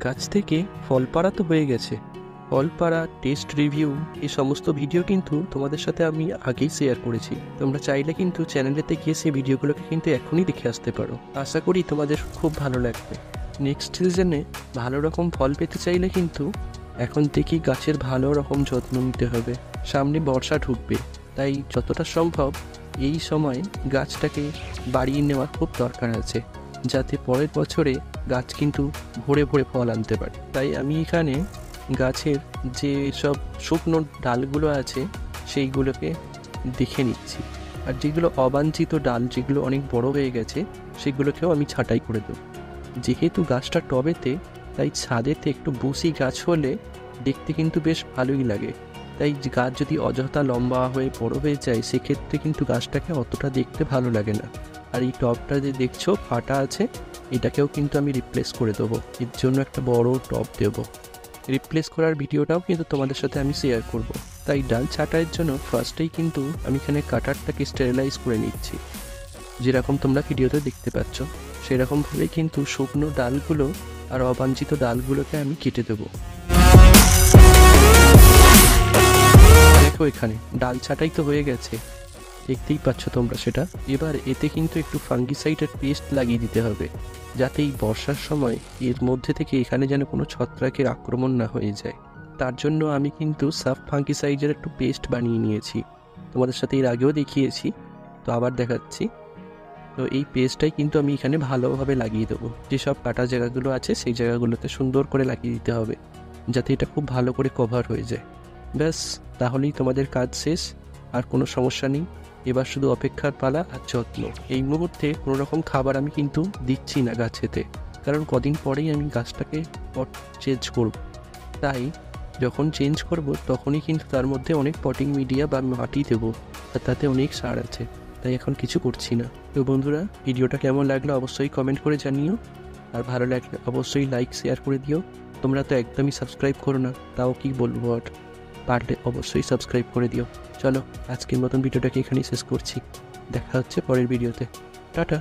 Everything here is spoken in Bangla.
গাছ থেকে ফল পাড়া তো হয়ে গেছে। ফল পাড়া, টেস্ট রিভিউ, এই সমস্ত ভিডিও কিন্তু তোমাদের সাথে আমি আগেই শেয়ার করেছি। তোমরা চাইলে কিন্তু চ্যানেলেতে গিয়ে সেই ভিডিওগুলোকে কিন্তু এখনই দেখে আসতে পারো। আশা করি তোমাদের খুব ভালো লাগবে। নেক্সট সিজনে ভালো রকম ফল পেতে চাইলে কিন্তু এখন থেকেই গাছের ভালো রকম যত্ন নিতে হবে। সামনে বর্ষা ঢুকবে, তাই যতটা সম্ভব এই সময় গাছটাকে বাড়িয়ে নেওয়ার খুব দরকার আছে, যাতে পরের বছরে গাছ কিন্তু ভরে ভরে ফল আনতে পারে। তাই আমি এখানে গাছের যে সব শুকনো ডালগুলো আছে সেইগুলোকে দেখে নিচ্ছি, আর যেগুলো অবাঞ্ছিত ডাল, যেগুলো অনেক বড় হয়ে গেছে, সেগুলোকেও আমি ছাঁটাই করে দেবো। যেহেতু গাছটা টবেতে, তাই ছাদেতে একটু বসি গাছ হলে দেখতে কিন্তু বেশ ভালোই লাগে। তাই গাছ যদি অযথা লম্বা হয়ে বড় হয়ে যায়, সেক্ষেত্রে কিন্তু গাছটাকে অতটা দেখতে ভালো লাগে না। আর এই টবটা যে দেখছো ফাটা আছে, এটাকেও কিন্তু আমি রিপ্লেস করে দেবো। এর জন্য একটা বড় টব দেবো। রিপ্লেস করার ভিডিওটাও কিন্তু তোমাদের সাথে আমি শেয়ার করব। তাই ডাল ছাঁটাইয়ের জন্য ফার্স্টেই কিন্তু আমি এখানে কাটারটাকে স্টেরিলাইজ করে নিচ্ছি। যেরকম তোমরা ভিডিওতে দেখতে পাচ্ছ, সেরকমভাবেই কিন্তু শুকনো ডালগুলো আর অবাঞ্ছিত ডালগুলোকে আমি কেটে দেবো। দেখো এখানে ডাল ছাঁটাই তো হয়ে গেছে, দেখতেই পাচ্ছ তোমরা সেটা। এবার এতে কিন্তু একটু ফাঙ্গিসাইডের পেস্ট লাগিয়ে দিতে হবে, যাতে এই বর্ষার সময় এর মধ্যে থেকে এখানে যেন কোনো ছত্রাকের আক্রমণ না হয়ে যায়। তার জন্য আমি কিন্তু সাফ ফাঙ্গিসাইডের একটু পেস্ট বানিয়ে নিয়েছি। তোমাদের সাথে এর আগেও দেখিয়েছি, তো আবার দেখাচ্ছি। তো এই পেস্টটাই কিন্তু আমি এখানে ভালোভাবে লাগিয়ে দেবো। যেসব কাটা জায়গাগুলো আছে সেই জায়গাগুলোতে সুন্দর করে লাগিয়ে দিতে হবে, যাতে এটা খুব ভালো করে কভার হয়ে যায়। ব্যাস, তাহলেই তোমাদের কাজ শেষ, আর কোনো সমস্যা নেই। এবার শুধু অপেক্ষার পালা আর যত্ন। এই মুহূর্তে কোনো রকম খাবার আমি কিন্তু দিচ্ছি না গাছেতে, কারণ কদিন পরেই আমি গাছটাকে পট চেঞ্জ করব। তাই যখন চেঞ্জ করব তখনই কিন্তু তার মধ্যে অনেক পটিং মিডিয়া বা মাটি দেবো, আর তাতে অনেক সার আছে। তাই এখন কিছু করছি না। তো বন্ধুরা, ভিডিওটা কেমন লাগলো অবশ্যই কমেন্ট করে জানিও, আর ভালো লাগলে অবশ্যই লাইক শেয়ার করে দিও। তোমরা তো একদমই সাবস্ক্রাইব করো না, তাও কি বলবো, আর পারলে অবশ্যই সাবস্ক্রাইব করে দিও। চলো, আজকের মতন ভিডিওটাকে এখানেই শেষ করছি। দেখা হচ্ছে পরের ভিডিওতে। টাটা।